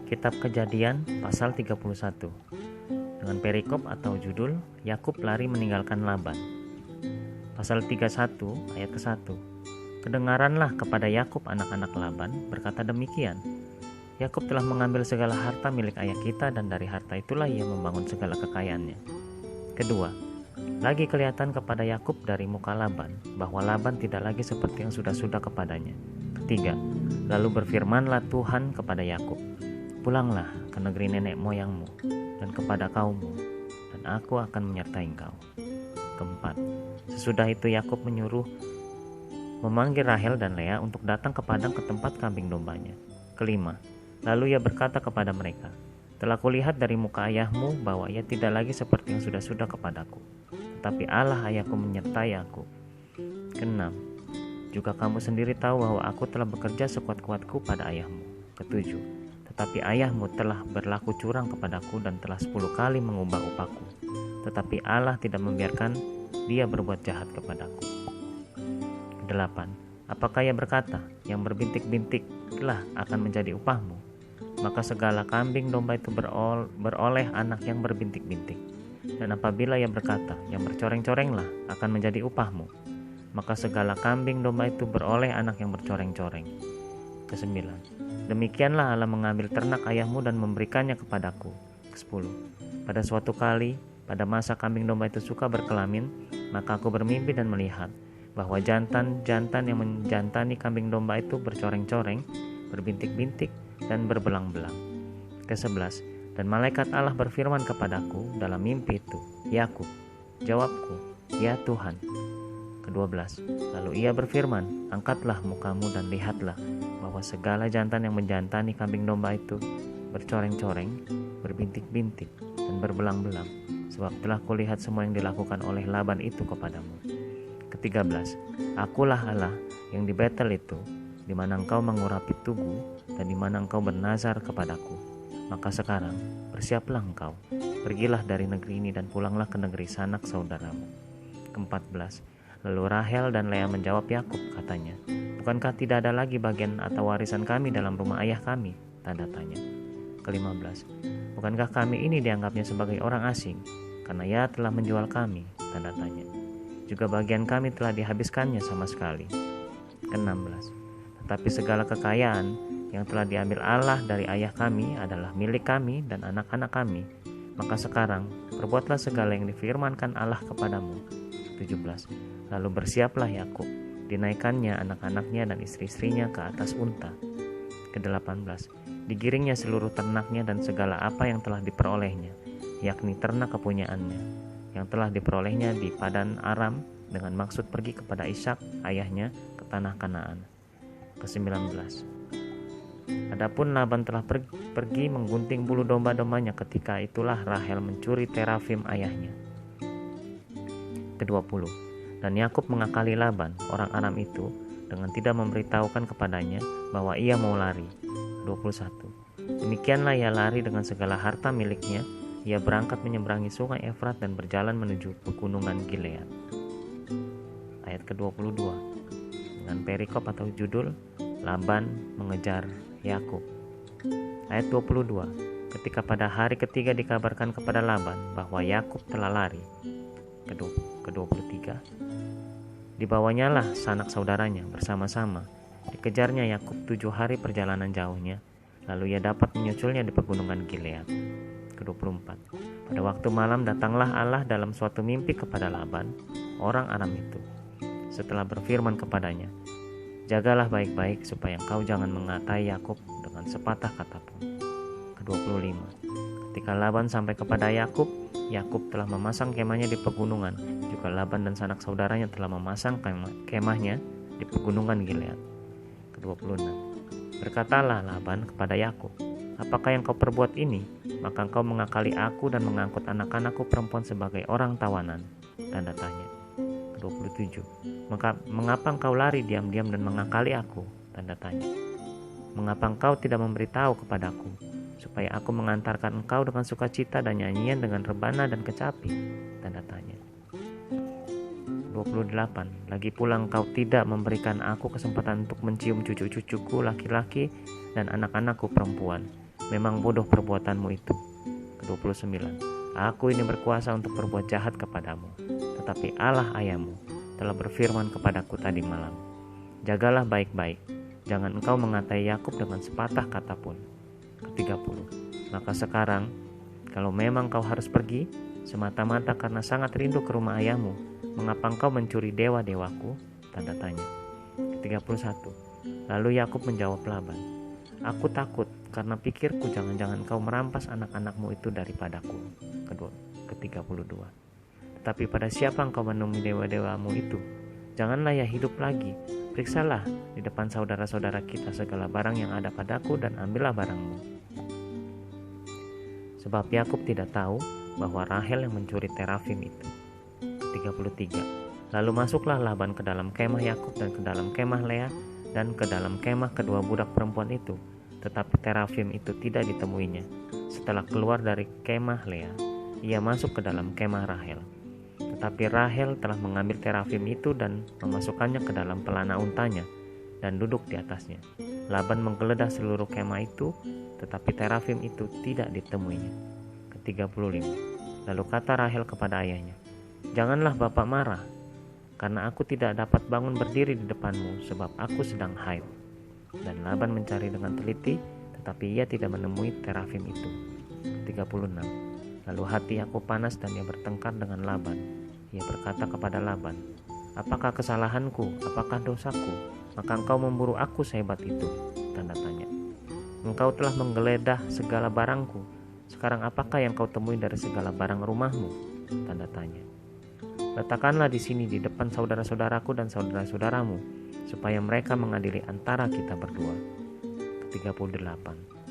Kitab Kejadian pasal 31 dengan perikop atau judul Yakub lari meninggalkan Laban. Pasal 31 ayat ke-1. Kedengaranlah kepada Yakub anak-anak Laban berkata demikian, Yakub telah mengambil segala harta milik ayah kita dan dari harta itulah ia membangun segala kekayaannya. Kedua, lagi kelihatan kepada Yakub dari muka Laban bahwa Laban tidak lagi seperti yang sudah-sudah kepadanya. Ketiga, lalu berfirmanlah Tuhan kepada Yakub, pulanglah ke negeri nenek moyangmu dan kepada kaummu, dan aku akan menyertai engkau. Keempat, sesudah itu Yakub memanggil Rahel dan Lea untuk datang ke padang ke tempat kambing dombanya. Kelima, lalu ia berkata kepada mereka, telah kulihat dari muka ayahmu bahwa ia tidak lagi seperti yang sudah-sudah kepadaku, tetapi Allah ayahku menyertai aku. Keenam, juga kamu sendiri tahu bahwa aku telah bekerja sekuat-kuatku pada ayahmu. Ketujuh, tetapi ayahmu telah berlaku curang kepadaku dan telah 10 kali mengubah upahku, tetapi Allah tidak membiarkan dia berbuat jahat kepadaku. 8. Apakah ia berkata, yang berbintik-bintiklah akan menjadi upahmu? Maka segala kambing domba itu beroleh anak yang berbintik-bintik. Dan apabila ia berkata, yang bercoreng-corenglah akan menjadi upahmu, maka segala kambing domba itu beroleh anak yang bercoreng-coreng. 9. Demikianlah Allah mengambil ternak ayahmu dan memberikannya kepadaku. 10. Pada suatu kali, pada masa kambing domba itu suka berkelamin, maka aku bermimpi dan melihat bahwa jantan-jantan yang menjantani kambing domba itu bercoreng-coreng, berbintik-bintik, dan berbelang-belang. 11. Dan malaikat Allah berfirman kepadaku dalam mimpi itu, Yakub. Jawabku, ya Tuhan. 12. Lalu ia berfirman, angkatlah mukamu dan lihatlah bahwa segala jantan yang menjantani kambing domba itu bercoreng-coreng, berbintik-bintik, dan berbelang-belang, sebab telah kulihat semua yang dilakukan oleh Laban itu kepadamu. 13. Akulah Allah yang di Betel itu, di mana engkau mengurapi tugu dan di mana engkau bernazar kepadaku. Maka sekarang bersiaplah engkau, pergilah dari negeri ini dan pulanglah ke negeri sanak saudaramu. 14. Lalu Rahel dan Lea menjawab Yakub, katanya, bukankah tidak ada lagi bagian atau warisan kami dalam rumah ayah kami? Tanda tanya. 15. Bukankah kami ini dianggapnya sebagai orang asing, karena ia telah menjual kami? Tanda tanya. Juga bagian kami telah dihabiskannya sama sekali. 16. Tetapi segala kekayaan yang telah diambil Allah dari ayah kami adalah milik kami dan anak-anak kami. Maka sekarang perbuatlah segala yang difirmankan Allah kepadamu. 17. Lalu bersiaplah Yakub, dinaikkannya anak-anaknya dan istri-istrinya ke atas unta. Ke-18. Digiringnya seluruh ternaknya dan segala apa yang telah diperolehnya, yakni ternak kepunyaannya, yang telah diperolehnya di Padan Aram dengan maksud pergi kepada Ishak ayahnya ke tanah Kanaan. Ke-19. Adapun Laban telah pergi menggunting bulu domba-dombanya, ketika itulah Rahel mencuri terafim ayahnya. Ke-20. Dan Yakub mengakali Laban, orang Aram itu, dengan tidak memberitahukan kepadanya bahwa ia mau lari. 21. Demikianlah ia lari dengan segala harta miliknya. Ia berangkat menyeberangi sungai Efrat dan berjalan menuju pegunungan Gilead. Ayat ke-22 dengan perikop atau judul Laban mengejar Yakub. Ayat 22. Ketika pada hari ketiga dikabarkan kepada Laban bahwa Yakub telah lari. Ke-23. Dibawanyalah sanak saudaranya bersama-sama. Dikejarnya Yakub 7 hari perjalanan jauhnya. Lalu ia dapat menyusulnya di pegunungan Gilead. Ke-24. Pada waktu malam datanglah Allah dalam suatu mimpi kepada Laban, orang Aram itu. Setelah berfirman kepadanya, jagalah baik-baik supaya engkau jangan mengatai Yakub dengan sepatah kata pun. Ke-25. Ketika Laban sampai kepada Yakub, Yakub telah memasang kemahnya di pegunungan. Juga Laban dan sanak saudaranya telah memasang kemahnya di pegunungan Gilead. Ke-26. Berkatalah Laban kepada Yakub, apakah yang kau perbuat ini? Maka engkau mengakali aku dan mengangkut anak-anakku perempuan sebagai orang tawanan. Tanda tanya. Ke-27. Mengapa engkau lari diam-diam dan mengakali aku? Tanda tanya. Mengapa engkau tidak memberitahu kepadaku, supaya aku mengantarkan engkau dengan sukacita dan nyanyian dengan rebana dan kecapi? Tanda tanya. 28. Lagi pula engkau tidak memberikan aku kesempatan untuk mencium cucu-cucuku laki-laki dan anak-anakku perempuan, Memang bodoh perbuatanmu itu. Ke-29. Aku ini berkuasa untuk berbuat jahat kepadamu, tetapi Allah ayahmu telah berfirman kepadaku tadi malam, jagalah baik-baik, jangan engkau mengatai Yakub dengan sepatah kata pun. Ke-30. Maka sekarang, kalau memang kau harus pergi, semata-mata karena sangat rindu ke rumah ayahmu, mengapa engkau mencuri dewa-dewaku? Tanda tanya. Ke-31. Lalu Yakub menjawab Laban, aku takut karena pikirku jangan-jangan kau merampas anak-anakmu itu daripadaku. Ke-32. Tetapi pada siapa engkau menemui dewa-dewamu itu? Janganlah ia hidup lagi. Periksalah di depan saudara-saudara kita segala barang yang ada padaku dan ambillah barangmu. Sebab Yakub tidak tahu bahwa Rahel yang mencuri terafim itu. 33. Lalu masuklah Laban ke dalam kemah Yakub dan ke dalam kemah Lea dan ke dalam kemah kedua budak perempuan itu, tetapi terafim itu tidak ditemuinya. Setelah keluar dari kemah Lea, ia masuk ke dalam kemah Rahel. Tetapi Rahel telah mengambil terafim itu dan memasukkannya ke dalam pelana untanya dan duduk di atasnya. Laban menggeledah seluruh kemah itu, tetapi terafim itu tidak ditemuinya. Ke-35. Lalu kata Rahel kepada ayahnya, janganlah bapak marah, karena aku tidak dapat bangun berdiri di depanmu, sebab aku sedang haid. Dan Laban mencari dengan teliti, tetapi ia tidak menemui terafim itu. 36. Lalu hati Yakub panas dan ia bertengkar dengan Laban. Ia berkata kepada Laban, apakah kesalahanku, apakah dosaku, maka engkau memburu aku sehebat itu? Tanda tanya. Engkau telah menggeledah segala barangku, sekarang apakah yang kau temui dari segala barang rumahmu? Tanda tanya. Letakkanlah di sini di depan saudara-saudaraku dan saudara-saudaramu, supaya mereka mengadili antara kita berdua. Ke-38.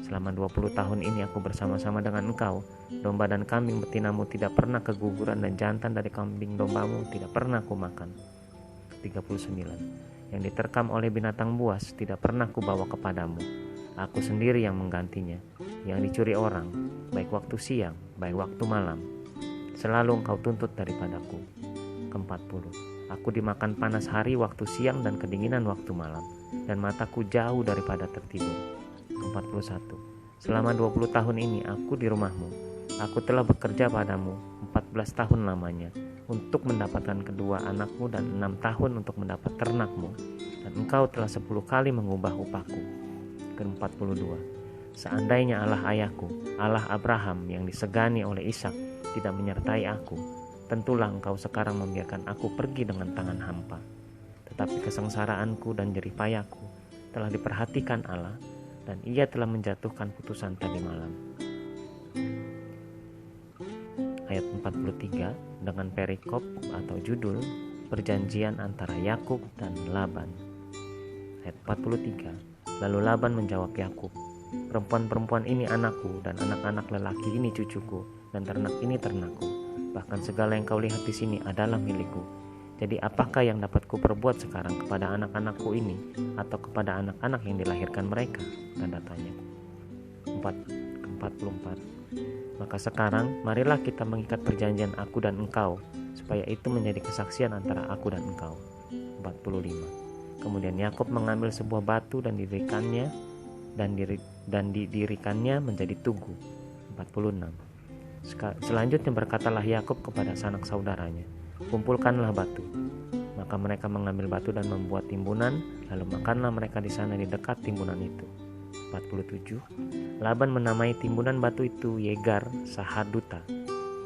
Selama 20 tahun ini aku bersama-sama dengan engkau, domba dan kambing betinamu tidak pernah keguguran dan jantan dari kambing dombamu tidak pernah aku makan. Ke-39. Yang diterkam oleh binatang buas tidak pernah kubawa kepadamu. Aku sendiri yang menggantinya. Yang dicuri orang, baik waktu siang, baik waktu malam, selalu engkau tuntut daripadaku. Ke-40. Aku dimakan panas hari waktu siang dan kedinginan waktu malam, dan mataku jauh daripada tertidur. Ke-41. Selama 20 tahun ini aku di rumahmu. Aku telah bekerja padamu 14 tahun lamanya untuk mendapatkan kedua anakmu dan 6 tahun untuk mendapat ternakmu, dan engkau telah 10 kali mengubah upahku. Ke-42. Seandainya Allah ayahku, Allah Abraham yang disegani oleh Ishak tidak menyertai aku, tentulah engkau sekarang membiarkan aku pergi dengan tangan hampa. Tetapi kesengsaraanku dan jerih payahku telah diperhatikan Allah, dan ia telah menjatuhkan putusan tadi malam. Ayat 43 dengan perikop atau judul perjanjian antara Yakub dan Laban. Ayat 43. Lalu Laban menjawab Yakub, perempuan-perempuan ini anakku dan anak-anak lelaki ini cucuku dan ternak ini ternakku. Bahkan segala yang kau lihat di sini adalah milikku. Jadi apakah yang dapat kuperbuat sekarang kepada anak-anakku ini atau kepada anak-anak yang dilahirkan mereka? Tanda tanya. 44. Maka sekarang marilah kita mengikat perjanjian aku dan engkau, supaya itu menjadi kesaksian antara aku dan engkau. 45. Kemudian Yakub mengambil sebuah batu dan didirikannya menjadi tugu. 46. Selanjutnya berkatalah Yakub kepada sanak saudaranya, kumpulkanlah batu. Maka mereka mengambil batu dan membuat timbunan, lalu makanlah mereka di sana di dekat timbunan itu. 47. Laban menamai timbunan batu itu Yegar Sahaduta,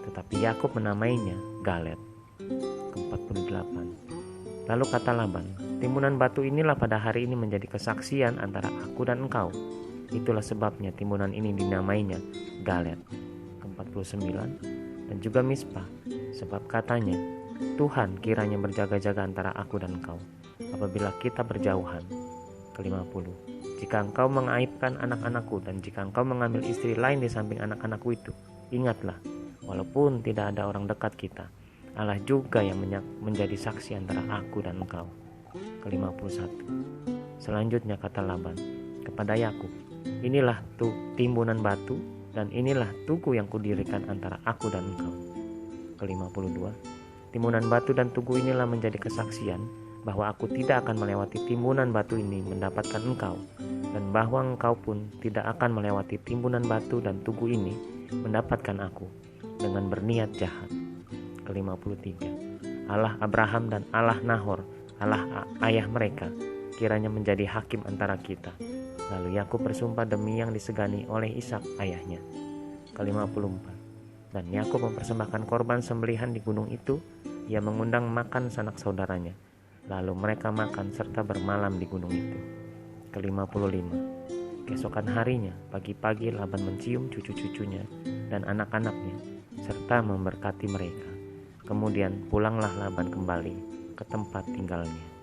tetapi Yakub menamainya Galet. 48. Lalu kata Laban, timbunan batu inilah pada hari ini menjadi kesaksian antara aku dan engkau. Itulah sebabnya timbunan ini dinamainya Galet. 49. Dan juga Mispa, sebab katanya, Tuhan kiranya berjaga-jaga antara aku dan engkau, apabila kita berjauhan. 50. Jika engkau mengaibkan anak-anakku dan jika engkau mengambil istri lain di samping anak-anakku itu, ingatlah, walaupun tidak ada orang dekat kita, Allah juga yang menjadi saksi antara aku dan engkau. 51. Selanjutnya kata Laban kepada Yakub, inilah timbunan batu dan inilah tugu yang kudirikan antara aku dan engkau. 52. Timbunan batu dan tugu inilah menjadi kesaksian, bahwa aku tidak akan melewati timbunan batu ini mendapatkan engkau, dan bahwa engkau pun tidak akan melewati timbunan batu dan tugu ini mendapatkan aku, dengan berniat jahat. Ke-53. Allah Abraham dan Allah Nahor, Allah ayah mereka, kiranya menjadi hakim antara kita. Lalu Yakub bersumpah demi yang disegani oleh Ishak ayahnya. Ke-54. Dan Yakub mempersembahkan korban sembelihan di gunung itu. Ia mengundang makan sanak saudaranya. Lalu mereka makan serta bermalam di gunung itu. Ke-55. Keesokan harinya, pagi-pagi Laban mencium cucu-cucunya dan anak-anaknya, serta memberkati mereka. Kemudian pulanglah Laban kembali ke tempat tinggalnya.